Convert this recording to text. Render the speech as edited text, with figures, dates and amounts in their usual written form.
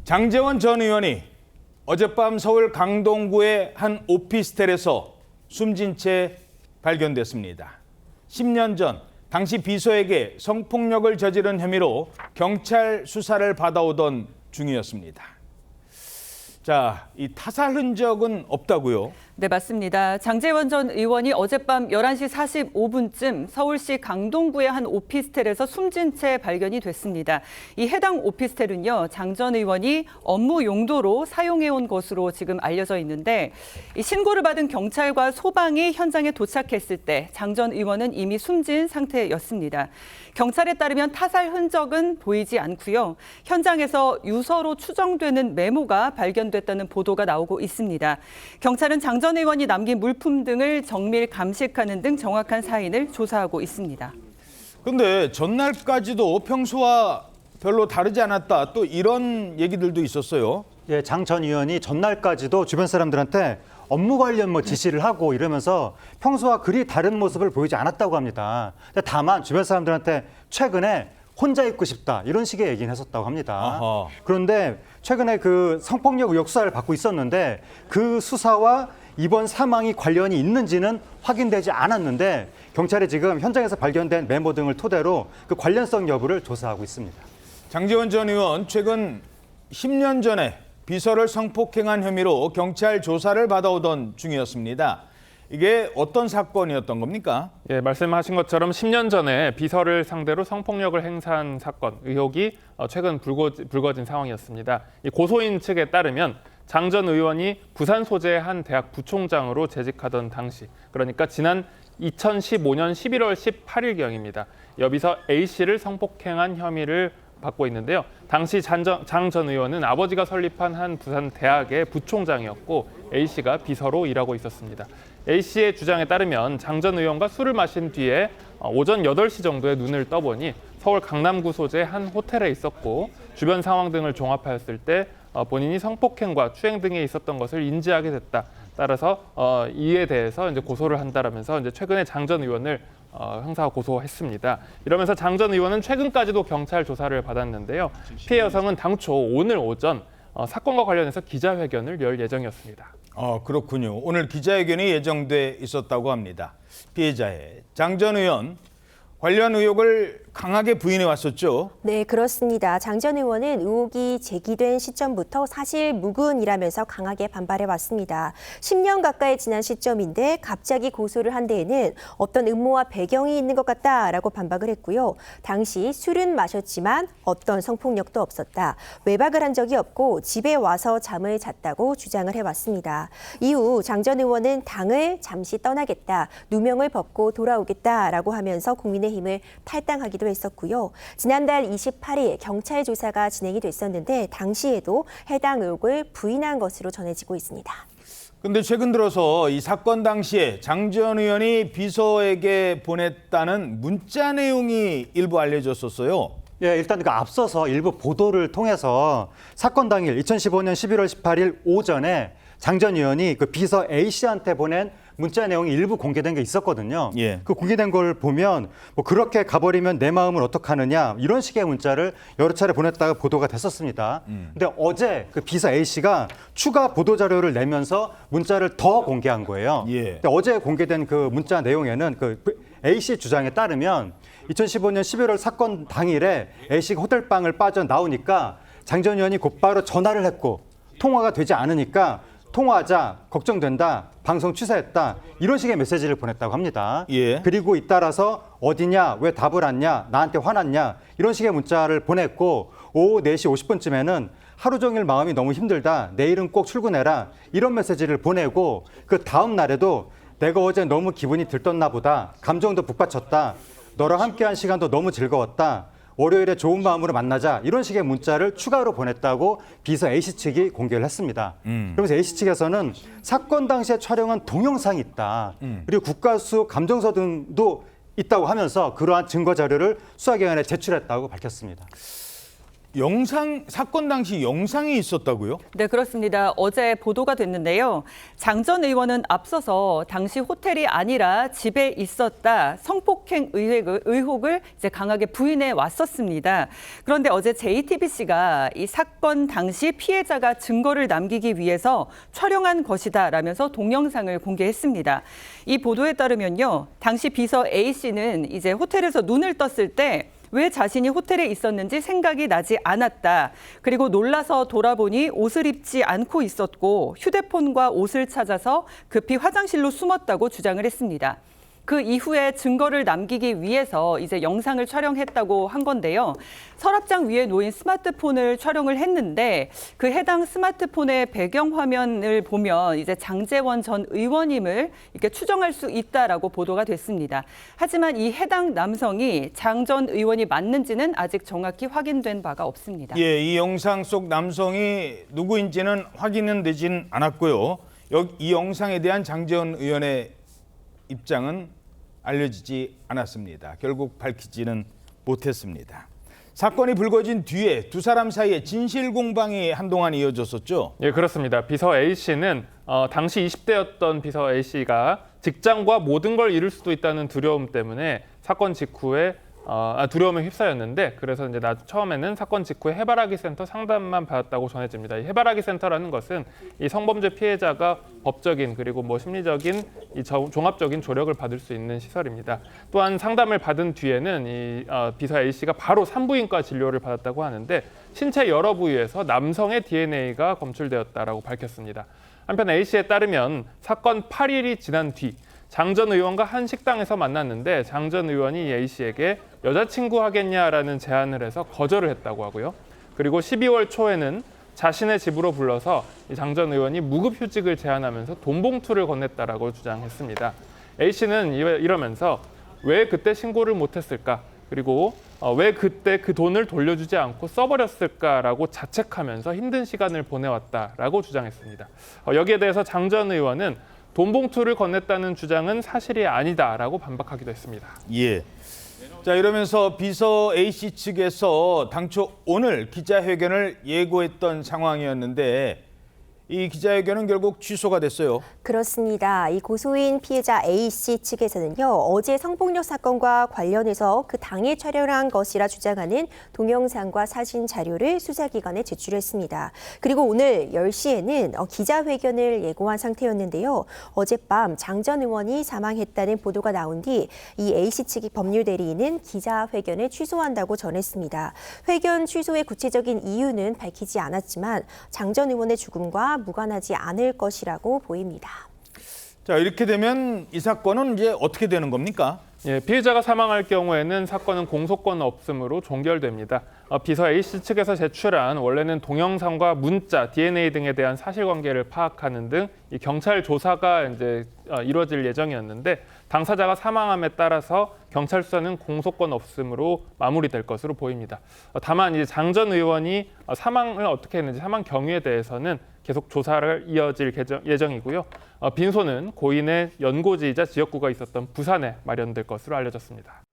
장제원 전 의원이 어젯밤 서울 강동구의 한 오피스텔에서 숨진 채 발견됐습니다. 10년 전 당시 비서에게 성폭력을 저지른 혐의로 경찰 수사를 받아오던 중이었습니다. 자, 이 타살 흔적은 없다고요? 네, 맞습니다. 장제원 전 의원이 어젯밤 11시 45분쯤 서울시 강동구의 한 오피스텔에서 숨진 채 발견이 됐습니다. 이 해당 오피스텔은요, 장 전 의원이 업무 용도로 사용해온 것으로 지금 알려져 있는데, 이 신고를 받은 경찰과 소방이 현장에 도착했을 때 장 전 의원은 이미 숨진 상태였습니다. 경찰에 따르면 타살 흔적은 보이지 않고요. 현장에서 유서로 추정되는 메모가 발견됐다는 보도가 나오고 있습니다. 경찰은 장 전 의원이 남긴 물품 등을 정밀 감식하는 등 정확한 사인을 조사하고 있습니다. 근데 전날까지도 평소와 별로 다르지 않았다. 또 이런 얘기들도 있었어요. 예, 장 전 의원이 전날까지도 주변 사람들한테 업무 관련 지시를 하고 이러면서 평소와 그리 다른 모습을 보이지 않았다고 합니다. 다만 주변 사람들한테 최근에 혼자 있고 싶다 이런 식의 얘기는 했었다고 합니다. 아하. 그런데 최근에 그 성폭력 의혹 수사를 받고 있었는데 그 수사와 이번 사망이 관련이 있는지는 확인되지 않았는데 경찰이 지금 현장에서 발견된 메모 등을 토대로 그 관련성 여부를 조사하고 있습니다. 장제원 전 의원 최근 10년 전에 비서를 성폭행한 혐의로 경찰 조사를 받아오던 중이었습니다. 이게 어떤 사건이었던 겁니까? 예, 말씀하신 것처럼 10년 전에 비서를 상대로 성폭력을 행사한 사건 의혹이 최근 불거진 상황이었습니다. 이 고소인 측에 따르면 장 전 의원이 부산 소재의 한 대학 부총장으로 재직하던 당시, 그러니까 지난 2015년 11월 18일경입니다. 여비서 A씨를 성폭행한 혐의를 받고 있는데요. 당시 장 전 의원은 아버지가 설립한 한 부산 대학의 부총장이었고 A씨가 비서로 일하고 있었습니다. A씨의 주장에 따르면 장 전 의원과 술을 마신 뒤에 오전 8시 정도에 눈을 떠보니 서울 강남구 소재 한 호텔에 있었고 주변 상황 등을 종합하였을 때 본인이 성폭행과 추행 등에 있었던 것을 인지하게 됐다. 따라서 이에 대해서 이제 고소를 한다라면서 이제 최근에 장 전 의원을 형사 고소했습니다. 이러면서 장 전 의원은 최근까지도 경찰 조사를 받았는데요. 피해 여성은 당초 오늘 오전 사건과 관련해서 기자회견을 열 예정이었습니다. 그렇군요. 오늘 기자회견이 예정돼 있었다고 합니다. 피해자의 장 전 의원 관련 의혹을 강하게 부인해 왔었죠. 네, 그렇습니다. 장 전 의원은 의혹이 제기된 시점부터 사실 무근이라면서 강하게 반발해 왔습니다. 10년 가까이 지난 시점인데 갑자기 고소를 한 데에는 어떤 음모와 배경이 있는 것 같다라고 반박을 했고요. 당시 술은 마셨지만 어떤 성폭력도 없었다. 외박을 한 적이 없고 집에 와서 잠을 잤다고 주장을 해왔습니다. 이후 장 전 의원은 당을 잠시 떠나겠다. 누명을 벗고 돌아오겠다라고 하면서 국민의힘을 탈당하기도 했었고요. 지난달 28일 경찰 조사가 진행이 됐었는데 당시에도 해당 의혹을 부인한 것으로 전해지고 있습니다. 근데 최근 들어서 이 사건 당시에 장 전 의원이 비서에게 보냈다는 문자 내용이 일부 알려졌었어요. 예, 일단 그 앞서서 일부 보도를 통해서 사건 당일 2015년 11월 18일 오전에 장 전 의원이 그 비서 A씨한테 보낸 문자 내용이 일부 공개된 게 있었거든요. 예. 그 공개된 걸 보면 뭐 그렇게 가버리면 내 마음을 어떡하느냐 이런 식의 문자를 여러 차례 보냈다가 보도가 됐었습니다. 근데 어제 그 비서 A씨가 추가 보도 자료를 내면서 문자를 더 공개한 거예요. 예. 근데 어제 공개된 그 문자 내용에는 그 A씨 주장에 따르면 2015년 11월 사건 당일에 A씨가 호텔방을 빠져나오니까 장 전 의원이 곧바로 전화를 했고 통화가 되지 않으니까 통화하자, 걱정된다, 방송 취소했다 이런 식의 메시지를 보냈다고 합니다. 예. 그리고 잇따라서 어디냐, 왜 답을 안냐, 나한테 화났냐 이런 식의 문자를 보냈고 오후 4시 50분쯤에는 하루 종일 마음이 너무 힘들다, 내일은 꼭 출근해라 이런 메시지를 보내고 그 다음 날에도 내가 어제 너무 기분이 들떴나 보다, 감정도 북받쳤다, 너랑 함께한 시간도 너무 즐거웠다, 월요일에 좋은 마음으로 만나자 이런 식의 문자를 추가로 보냈다고 비서 A씨 측이 공개를 했습니다. 그러면서 A씨 측에서는 사건 당시에 촬영한 동영상이 있다. 그리고 국가수 감정서 등도 있다고 하면서 그러한 증거 자료를 수사기관에 제출했다고 밝혔습니다. 사건 당시 영상이 있었다고요? 네, 그렇습니다. 어제 보도가 됐는데요. 장 전 의원은 앞서서 당시 호텔이 아니라 집에 있었다 성폭행 의혹을 이제 강하게 부인해 왔었습니다. 그런데 어제 JTBC가 이 사건 당시 피해자가 증거를 남기기 위해서 촬영한 것이다라면서 동영상을 공개했습니다. 이 보도에 따르면요, 당시 비서 A 씨는 이제 호텔에서 눈을 떴을 때 왜 자신이 호텔에 있었는지 생각이 나지 않았다. 그리고 놀라서 돌아보니 옷을 입지 않고 있었고 휴대폰과 옷을 찾아서 급히 화장실로 숨었다고 주장을 했습니다. 그 이후에 증거를 남기기 위해서 이제 영상을 촬영했다고 한 건데요. 서랍장 위에 놓인 스마트폰을 촬영을 했는데 그 해당 스마트폰의 배경 화면을 보면 이제 장제원 전 의원임을 이렇게 추정할 수 있다라고 보도가 됐습니다. 하지만 이 해당 남성이 장 전 의원이 맞는지는 아직 정확히 확인된 바가 없습니다. 예, 이 영상 속 남성이 누구인지는 확인은 되진 않았고요. 이 영상에 대한 장제원 의원의 입장은 알려지지 않았습니다. 결국 밝히지는 못했습니다. 사건이 불거진 뒤에 두 사람 사이에 진실 공방이 한동안 이어졌었죠. 예, 그렇습니다. 비서 A 씨는 당시 20대였던 비서 A 씨가 직장과 모든 걸 잃을 수도 있다는 두려움 때문에 사건 직후에 두려움에 휩싸였는데, 그래서 이제 처음에는 사건 직후에 해바라기 센터 상담만 받았다고 전해집니다. 이 해바라기 센터라는 것은 이 성범죄 피해자가 법적인 그리고 심리적인 이 종합적인 조력을 받을 수 있는 시설입니다. 또한 상담을 받은 뒤에는 이 비서 A 씨가 바로 산부인과 진료를 받았다고 하는데 신체 여러 부위에서 남성의 DNA가 검출되었다라고 밝혔습니다. 한편 A 씨에 따르면 사건 8일이 지난 뒤 장 전 의원과 한 식당에서 만났는데 장 전 의원이 A 씨에게 여자친구 하겠냐라는 제안을 해서 거절을 했다고 하고요. 그리고 12월 초에는 자신의 집으로 불러서 장 전 의원이 무급휴직을 제안하면서 돈 봉투를 건넸다라고 주장했습니다. A 씨는 이러면서 왜 그때 신고를 못했을까? 그리고 왜 그때 그 돈을 돌려주지 않고 써버렸을까라고 자책하면서 힘든 시간을 보내왔다라고 주장했습니다. 여기에 대해서 장 전 의원은 돈 봉투를 건넸다는 주장은 사실이 아니다라고 반박하기도 했습니다. 예. 자, 이러면서 비서 A씨 측에서 당초 오늘 기자회견을 예고했던 상황이었는데 이 기자회견은 결국 취소가 됐어요. 그렇습니다. 이 고소인 피해자 A씨 측에서는요, 어제 성폭력 사건과 관련해서 그 당일 촬영한 것이라 주장하는 동영상과 사진 자료를 수사기관에 제출했습니다. 그리고 오늘 10시에는 기자회견을 예고한 상태였는데요. 어젯밤 장 전 의원이 사망했다는 보도가 나온 뒤 이 A씨 측의 법률 대리인은 기자회견을 취소한다고 전했습니다. 회견 취소의 구체적인 이유는 밝히지 않았지만 장 전 의원의 죽음과 무관하지 않을 것이라고 보입니다. 자, 이렇게 되면 이 사건은 이제 어떻게 되는 겁니까? 예, 피해자가 사망할 경우에는 사건은 공소권 없음으로 종결됩니다. 비서 A씨 측에서 제출한 원래는 동영상과 문자, DNA 등에 대한 사실관계를 파악하는 등 이 경찰 조사가 이제 이루어질 예정이었는데 당사자가 사망함에 따라서 경찰 수사는 공소권 없음으로 마무리될 것으로 보입니다. 다만 이제 장 전 의원이 사망을 어떻게 했는지 사망 경위에 대해서는 계속 조사를 이어질 예정이고요. 빈소는 고인의 연고지이자 지역구가 있었던 부산에 마련될 것으로 알려졌습니다.